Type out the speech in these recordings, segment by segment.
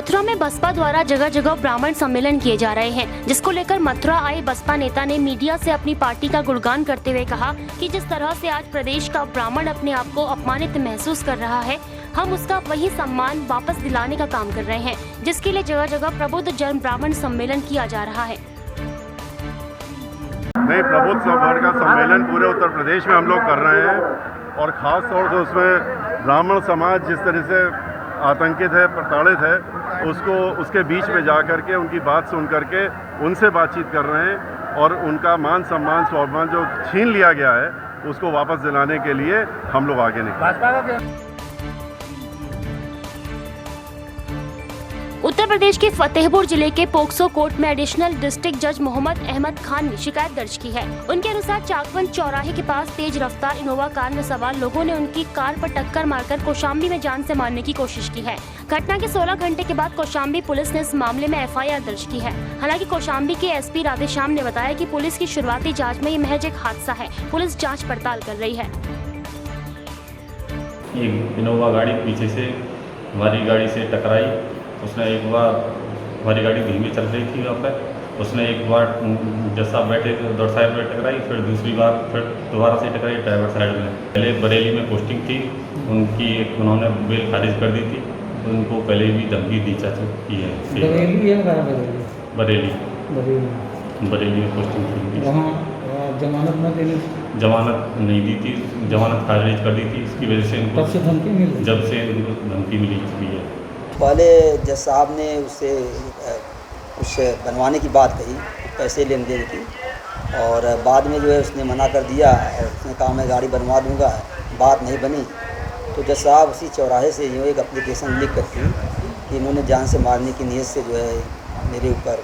मथुरा में बसपा द्वारा जगह जगह ब्राह्मण सम्मेलन किए जा रहे हैं, जिसको लेकर मथुरा आए बसपा नेता ने मीडिया से अपनी पार्टी का गुणगान करते हुए कहा कि जिस तरह से आज प्रदेश का ब्राह्मण अपने आप को अपमानित महसूस कर रहा है, हम उसका वही सम्मान वापस दिलाने का काम कर रहे हैं, जिसके लिए जगह जगह प्रबुद्ध जन ब्राह्मण सम्मेलन किया जा रहा है। नहीं, प्रबुद्ध वर्ग का सम्मेलन पूरे उत्तर प्रदेश में हम लोग कर रहे हैं और ख़ास तौर से उसमें ब्राह्मण समाज जिस तरह से आतंकित है, प्रताड़ित है, उसको उसके बीच में जा कर के उनकी बात सुन करके उनसे बातचीत कर रहे हैं और उनका मान सम्मान स्वाभिमान जो छीन लिया गया है उसको वापस दिलाने के लिए हम लोग आगे निकले। उत्तर प्रदेश के फतेहपुर जिले के पोक्सो कोर्ट में एडिशनल डिस्ट्रिक्ट जज मोहम्मद अहमद खान ने शिकायत दर्ज की है। उनके अनुसार चाकवंत चौराहे के पास तेज रफ्तार इनोवा कार में सवार लोगों ने उनकी कार पर टक्कर मारकर कौशाम्बी में जान से मारने की कोशिश की है। घटना के 16 घंटे के बाद कौशाम्बी पुलिस ने इस मामले में FIR दर्ज की है। हालांकि कौशाम्बी के SP राधेश्याम ने बताया कि पुलिस की शुरुआती जाँच में ये महज एक हादसा है, पुलिस जाँच पड़ताल कर रही है। एक इनोवा गाड़ी पीछे से हमारी गाड़ी से टकराई। उसने एक बार, हमारी गाड़ी धीमी चल रही थी वहाँ पर, उसने एक बार जज साहब बैठे उधर साइड में टकराई, फिर दूसरी बार फिर दोबारा से टकराई ड्राइवर साइड में। पहले बरेली में पोस्टिंग थी उनकी, उन्होंने बेल खारिज कर दी थी, उनको पहले भी धमकी दी जा चुकी है। बरेली में पोस्टिंग थी, जमानत न देने, जमानत नहीं दी थी, जमानत खारिज कर दी थी। इसकी वजह से उनको जब से उनको धमकी मिली चुकी है। पहले जज साहब ने उससे कुछ बनवाने की बात कही, पैसे लेन देन की, और बाद में जो है उसने मना कर दिया और उसने कहा मैं गाड़ी बनवा दूंगा, बात नहीं बनी। तो जज साहब उसी चौराहे से यूँ एक एप्लीकेशन लिख करके कि इन्होंने जान से मारने की नीयत से जो है मेरे ऊपर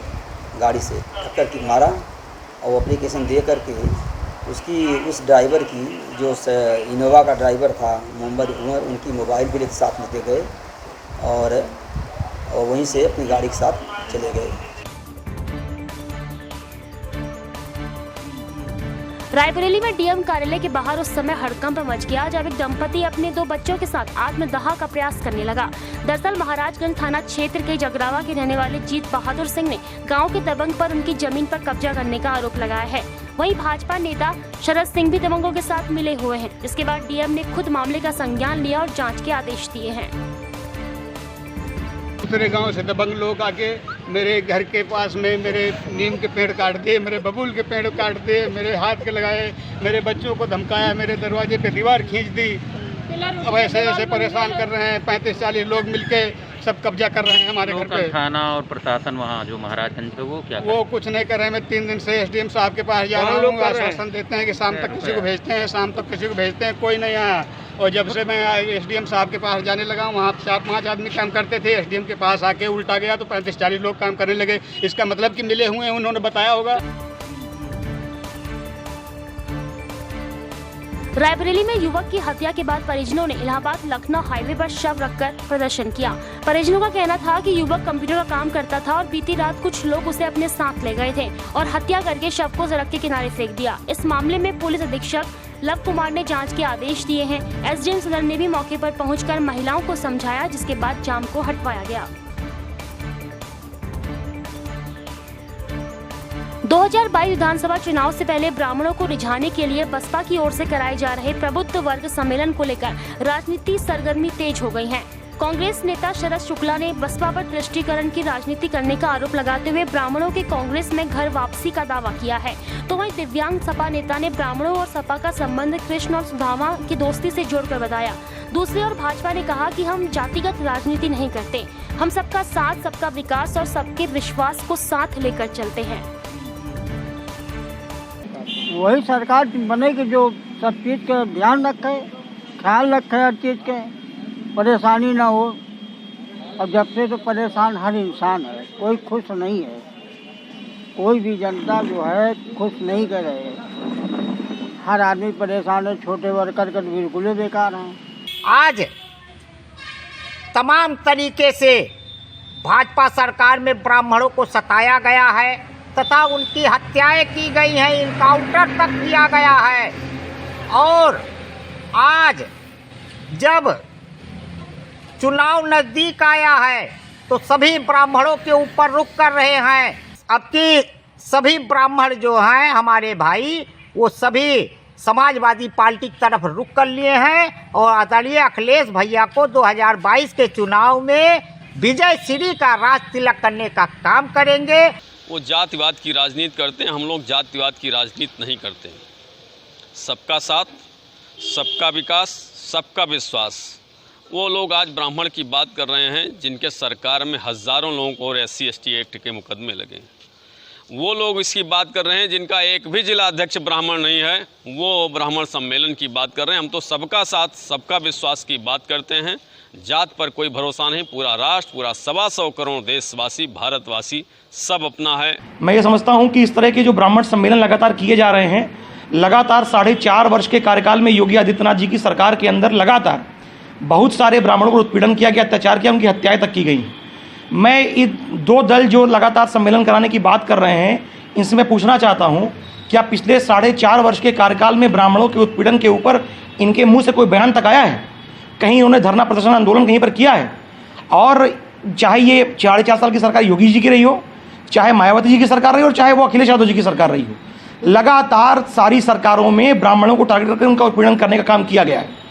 गाड़ी से टक्कर की मारा, और वो एप्लीकेशन दे करके उसकी उस ड्राइवर की जो इनोवा का ड्राइवर था मोहम्मद उमर, उनकी मोबाइल भी साथ में दे गए और वहीं से अपनी गाड़ी के साथ चले गए। रायबरेली में DM कार्यालय के बाहर उस समय हड़कंप मच गया जब एक दंपति अपने 2 बच्चों के साथ आत्मदाह का प्रयास करने लगा। दरअसल महाराजगंज थाना क्षेत्र के जगरावा के रहने वाले जीत बहादुर सिंह ने गांव के दबंग पर उनकी जमीन पर कब्जा करने का आरोप लगाया है। वहीं भाजपा नेता शरद सिंह भी दबंगों के साथ मिले हुए हैं। इसके बाद DM ने खुद मामले का संज्ञान लिया और जाँच के आदेश दिए हैं। दूसरे गांव से दबंग लोग आके मेरे घर के पास में मेरे नीम के पेड़ काट दिए, मेरे बबूल के पेड़ काट दिए, मेरे हाथ के लगाए, मेरे बच्चों को धमकाया, मेरे दरवाजे पे दीवार खींच दी। अब ऐसे ऐसे परेशान कर रहे हैं। 35-40 लोग मिलके सब कब्जा कर रहे हैं हमारे घर पे। थाना और प्रशासन वहाँ जो महाराजगंज पे वो क्या वो कुछ नहीं कर रहे हैं। मैं 3 दिन से SDM साहब के पास जा रहा हूँ, आश्वासन देते हैं कि शाम तक किसी को भेजते हैं, शाम तक किसी को भेजते हैं, कोई नहीं आया। और जब से मैं SDM साहब के पास जाने लगा, वहाँ 4-5 आदमी काम करते थे, SDM के पास आके उल्टा गया तो 35-40 लोग काम करने लगे। इसका मतलब कि मिले हुए हैं, उन्होंने बताया होगा। रायबरेली में युवक की हत्या के बाद परिजनों ने इलाहाबाद लखनऊ हाईवे पर शव रखकर प्रदर्शन किया। परिजनों का कहना था कि युवक कंप्यूटर का काम करता था और बीती रात कुछ लोग उसे अपने साथ ले गए थे और हत्या करके शव को सड़क के किनारे फेंक दिया। इस मामले में पुलिस अधीक्षक लव कुमार ने जांच के आदेश दिए हैं। SDM सदर ने भी मौके पर पहुंचकर महिलाओं को समझाया, जिसके बाद जाम को हटवाया गया। 2022 विधानसभा चुनाव से पहले ब्राह्मणों को रिझाने के लिए बसपा की ओर से कराए जा रहे प्रबुद्ध वर्ग सम्मेलन को लेकर राजनीति सरगर्मी तेज हो गई है। कांग्रेस नेता शरद शुक्ला ने बसपा पर तुष्टीकरण की राजनीति करने का आरोप लगाते हुए ब्राह्मणों के कांग्रेस में घर वापसी का दावा किया है। तो वहीं दिव्यांग सपा नेता ने ब्राह्मणों और सपा का संबंध कृष्ण और सुदामा की दोस्ती से जोड़कर बताया। दूसरी ओर भाजपा ने कहा कि हम जातिगत राजनीति नहीं करते, हम सबका साथ, सबका विकास और सबके विश्वास को साथ लेकर चलते हैं। वही सरकार बनेगी जो सब चीज़ का ध्यान रखे, ख्याल रखे, हर चीज़ के परेशानी ना हो। और जब से तो परेशान हर इंसान है, कोई खुश नहीं है, कोई भी जनता जो है खुश नहीं कर रहे है। हर आदमी परेशान है, छोटे वर्कर का बिल्कुल ही बेकार हैं। आज तमाम तरीके से भाजपा सरकार में ब्राह्मणों को सताया गया है तथा उनकी हत्याएं की गई हैं, इनकाउंटर तक किया गया है। और आज जब चुनाव नज़दीक आया है तो सभी ब्राह्मणों के ऊपर रुख कर रहे हैं। अब की सभी ब्राह्मण जो हैं हमारे भाई, वो सभी समाजवादी पार्टी की तरफ रुख कर लिए हैं और आदरणीय अखिलेश भैया को 2022 के चुनाव में विजय श्री का राज तिलक करने का काम करेंगे। वो जातिवाद की राजनीति करते हैं, हम लोग जातिवाद की राजनीति नहीं करते। सबका साथ, सबका विकास, सबका विश्वास। वो लोग आज ब्राह्मण की बात कर रहे हैं जिनके सरकार में हज़ारों लोगों को और SC/ST एक्ट के मुकदमे लगे। वो लोग इसकी बात कर रहे हैं जिनका एक भी जिला अध्यक्ष ब्राह्मण नहीं है, वो ब्राह्मण सम्मेलन की बात कर रहे हैं। हम तो सबका साथ, सबका विश्वास की बात करते हैं। जात पर कोई भरोसा नहीं। पूरा राष्ट्र, पूरा 125 करोड़ देशवासी, भारतवासी सब अपना है। मैं ये समझता हूँ कि इस तरह के जो ब्राह्मण सम्मेलन लगातार किए जा रहे हैं, लगातार 4.5 वर्ष के कार्यकाल में योगी आदित्यनाथ जी की सरकार के अंदर लगातार बहुत सारे ब्राह्मणों को उत्पीड़न किया गया, अत्याचार किया, उनकी हत्याएं तक की गई। मैं ये दो दल जो लगातार सम्मेलन कराने की बात कर रहे हैं, इनसे मैं पूछना चाहता हूँ, क्या पिछले 4.5 वर्ष के कार्यकाल में ब्राह्मणों के उत्पीड़न के ऊपर इनके मुंह से कोई बयान तक आया है? कहीं इन्होंने धरना प्रदर्शन आंदोलन कहीं पर किया है? और चाहे ये 4.5 साल की सरकार योगी जी की रही हो, चाहे मायावती जी की सरकार रही हो, और चाहे वो अखिलेश यादव जी की सरकार रही हो, लगातार सारी सरकारों में ब्राह्मणों को टारगेट करके उनका उत्पीड़न करने का काम किया गया है।